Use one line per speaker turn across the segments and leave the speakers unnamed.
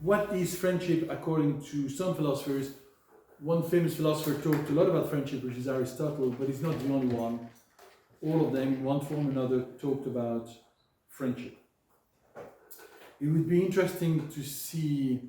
what is friendship according to some philosophers? One famous philosopher talked a lot about friendship, which is Aristotle, but he's not the only one. All of them, in one form or another, talked about friendship. It would be interesting to see,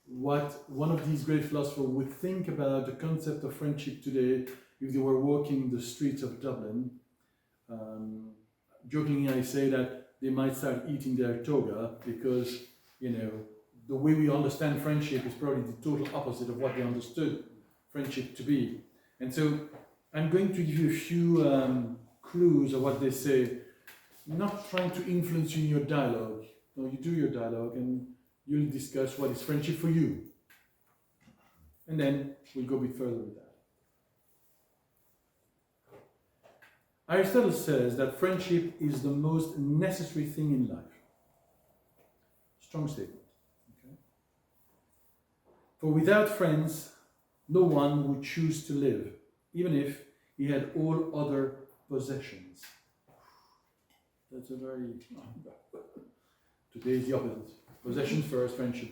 what one of these great philosophers would think about the concept of friendship today if they were walking the streets of Dublin. Jokingly, I say that they might start eating their toga because, the way we understand friendship is probably the total opposite of what they understood friendship to be. And so I'm going to give you a few clues of what they say, not trying to influence you in your dialogue. No, you do your dialogue and you'll discuss what is friendship for you. And then we'll go a bit further with that. Aristotle says that friendship is the most necessary thing in life. Strong statement. Okay? For without friends, no one would choose to live, even if he had all other possessions. That's a very... Today is the opposite. Possessions first, friendship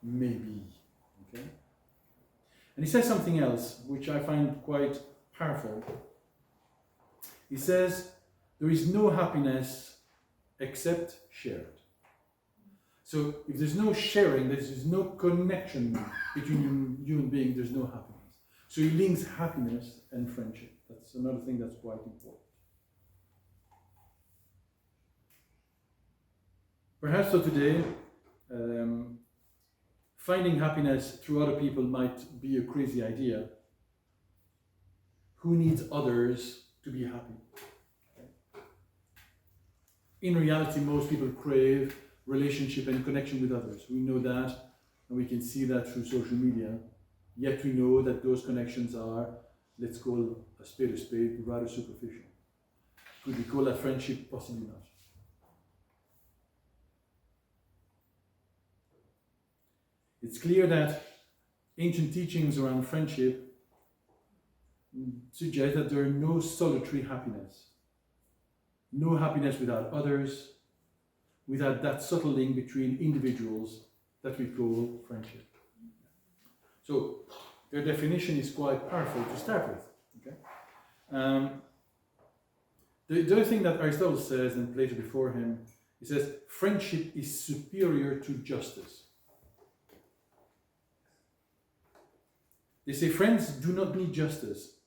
maybe. Okay? And he says something else, which I find quite powerful. He says, there is no happiness except shared. So if there's no sharing, there's no connection between human beings, there's no happiness. So he links happiness and friendship. That's another thing that's quite important. Perhaps for today, finding happiness through other people might be a crazy idea. Who needs others to be happy? Okay. In reality, most people crave relationship and connection with others. We know that, and we can see that through social media. Yet we know that those connections are, let's call a spade, rather superficial. Could we call that friendship? Possibly not. It's clear that ancient teachings around friendship suggest that there are no solitary happiness. No happiness without others, without that subtle link between individuals that we call friendship. So their definition is quite powerful to start with. Okay? The other thing that Aristotle says, and Plato before him, he says, friendship is superior to justice. They say friends do not need justice,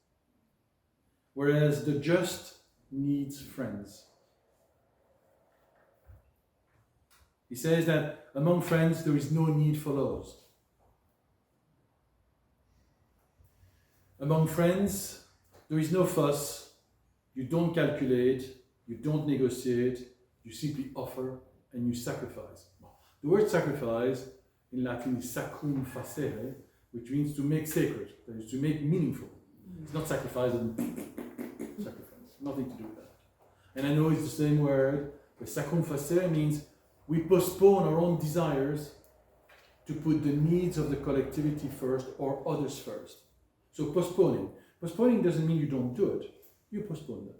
whereas the just needs friends. He says that among friends there is no need for laws. Among friends there is no fuss, you don't calculate, you don't negotiate, you simply offer and you sacrifice. The word sacrifice in Latin is sacrum facere, which means to make sacred, that is to make meaningful. It's not sacrifice and sacrifice, nothing to do with that. And I know it's the same word, but sacrum facere means we postpone our own desires to put the needs of the collectivity first or others first. So postponing. Postponing doesn't mean you don't do it, you postpone them.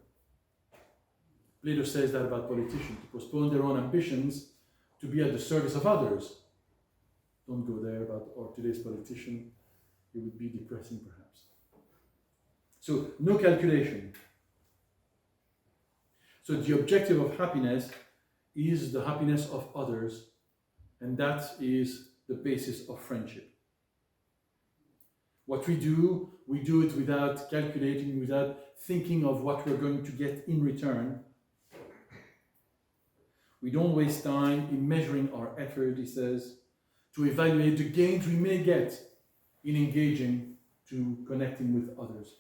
Plato says that about politicians, to postpone their own ambitions to be at the service of others. Don't go there about or today's politician, it would be depressing perhaps. So no calculation. So the objective of happiness is the happiness of others, and that is the basis of friendship. What we do it without calculating, without thinking of what we're going to get in return. We don't waste time in measuring our effort, he says, to evaluate the gains we may get in engaging to connecting with others.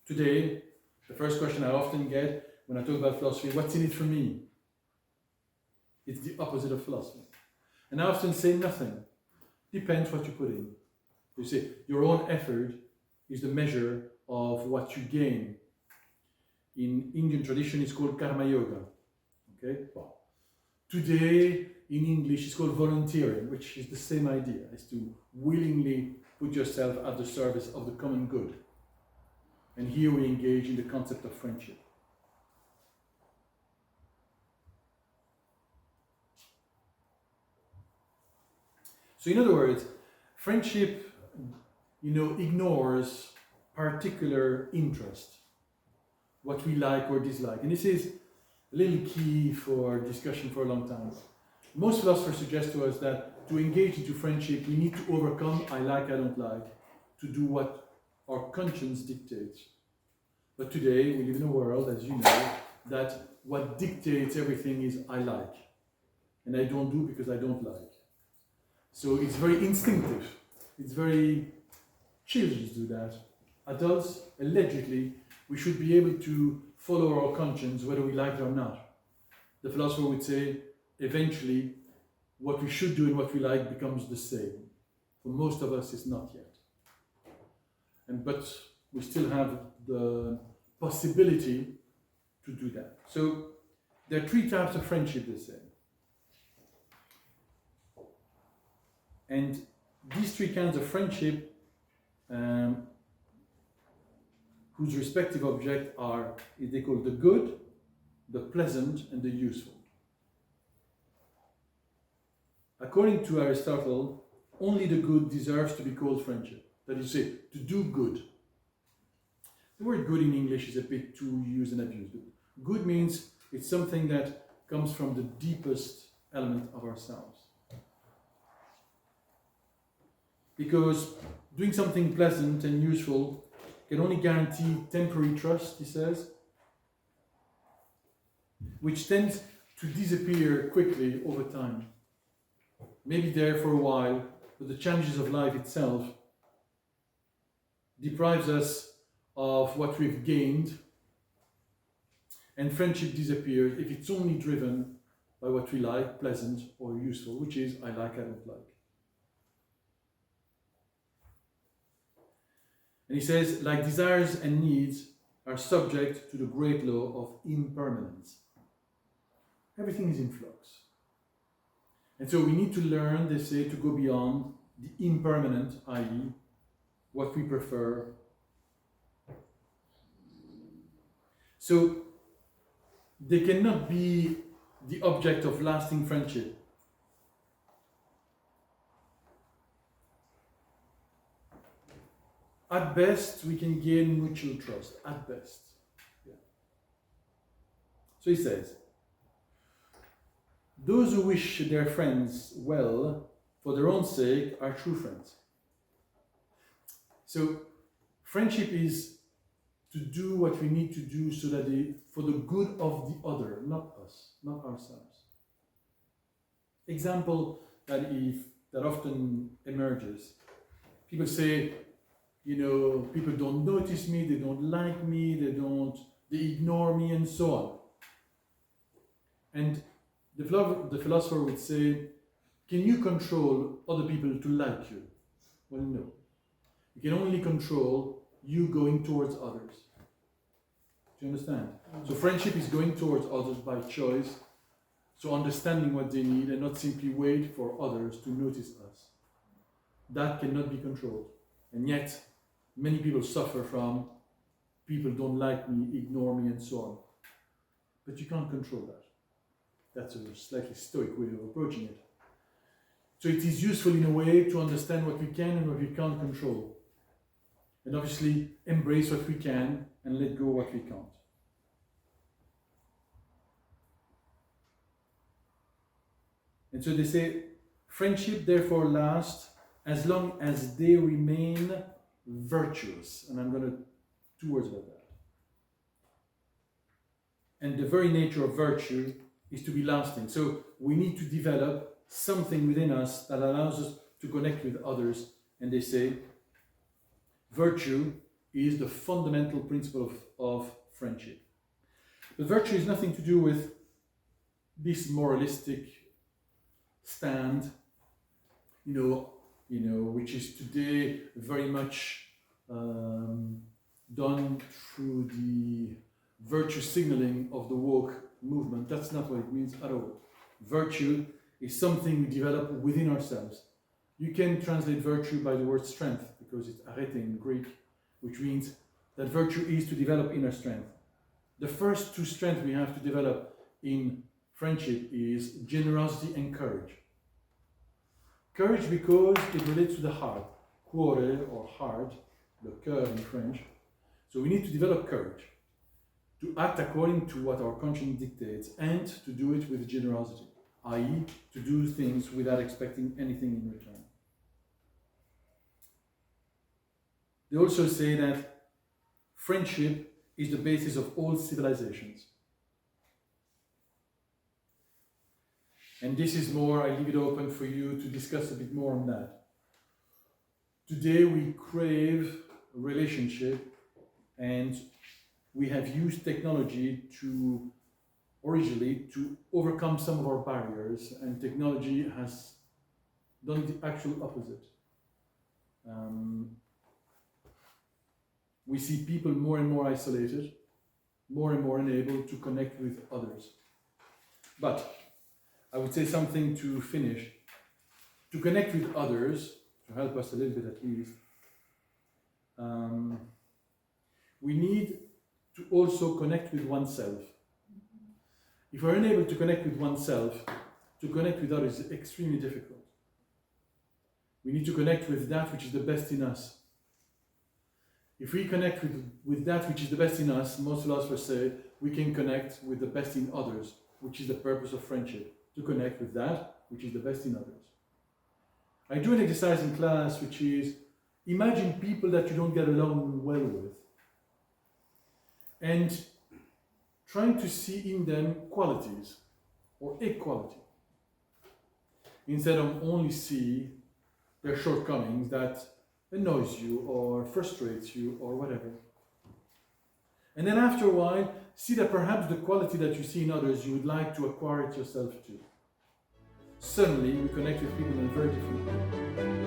Today, the first question I often get when I talk about philosophy, what's in it for me? It's the opposite of philosophy. And I often say nothing. Depends what you put in. You say your own effort is the measure of what you gain. In Indian tradition, it's called karma yoga. Okay? Well, today, in English, it's called volunteering, which is the same idea, is to willingly put yourself at the service of the common good. And here we engage in the concept of friendship. So in other words, friendship, ignores particular interest, what we like or dislike. And this is a little key for discussion for a long time. Most philosophers suggest to us that to engage into friendship, we need to overcome I like, I don't like, to do what our conscience dictates. But today, we live in a world, as you know, that what dictates everything is I like. And I don't do because I don't like. So it's very instinctive. It's very children do that. Adults, allegedly, we should be able to follow our conscience whether we like it or not. The philosopher would say, eventually, what we should do and what we like becomes the same. For most of us, it's not yet. But we still have the possibility to do that. So there are 3 types of friendship, they say. And these 3 kinds of friendship, whose respective objects are, they call the good, the pleasant, and the useful. According to Aristotle, only the good deserves to be called friendship. That is to say, to do good. The word good in English is a bit too used and abused. Good means it's something that comes from the deepest element of ourselves. Because doing something pleasant and useful can only guarantee temporary trust, he says, which tends to disappear quickly over time. Maybe there for a while, but the challenges of life itself deprives us of what we've gained, and friendship disappears if it's only driven by what we like, pleasant or useful, which is I like, I don't like. And he says, like desires and needs are subject to the great law of impermanence. Everything is in flux. And so we need to learn, they say, to go beyond the impermanent, i.e., what we prefer. So they cannot be the object of lasting friendship. At best, we can gain mutual trust. At best. Yeah. So he says, those who wish their friends well for their own sake are true friends. So friendship is to do what we need to do so that for the good of the other, not us, not ourselves. Example that often emerges. People say, people don't notice me, they don't like me, they ignore me, and so on. And the philosopher would say, can you control other people to like you? Well, no. You can only control you going towards others. Do you understand? So friendship is going towards others by choice, so understanding what they need and not simply wait for others to notice us. That cannot be controlled. And yet, many people suffer from people don't like me, ignore me, and so on. But you can't control that. That's a slightly stoic way of approaching it. So it is useful in a way to understand what we can and what we can't control. And obviously embrace what we can and let go what we can't. And so they say, friendship therefore lasts as long as they remain virtuous. And I'm going to 2 words about that. And the very nature of virtue is to be lasting. So we need to develop something within us that allows us to connect with others. And they say, virtue is the fundamental principle of friendship. But virtue has nothing to do with this moralistic stand, which is today very much done through the virtue signaling of the woke movement. That's not what it means at all. Virtue is something we develop within ourselves. You can translate virtue by the word strength, because it's arete in Greek, which means that virtue is to develop inner strength. The first 2 strengths we have to develop in friendship is generosity and courage. Courage because it relates to the heart. Cuore, or heart, le cœur in French. So we need to develop courage to act according to what our conscience dictates and to do it with generosity, i.e., to do things without expecting anything in return. They also say that friendship is the basis of all civilizations. And this is more, I leave it open for you to discuss a bit more on that. Today we crave a relationship, and we have used technology to originally to overcome some of our barriers, and technology has done the actual opposite. We see people more and more isolated, more and more unable to connect with others. But I would say something to finish. To connect with others, to help us a little bit at least, we need to also connect with oneself. If we're unable to connect with oneself, to connect with others is extremely difficult. We need to connect with that which is the best in us. If we connect with that which is the best in us, most philosophers say we can connect with the best in others, which is the purpose of friendship, to connect with that which is the best in others. I do an exercise in class which is, imagine people that you don't get along well with, and trying to see in them qualities or a quality, instead of only see their shortcomings that annoys you or frustrates you or whatever. And then after a while, see that perhaps the quality that you see in others, you would like to acquire it yourself too. Suddenly, we connect with people in a very different way.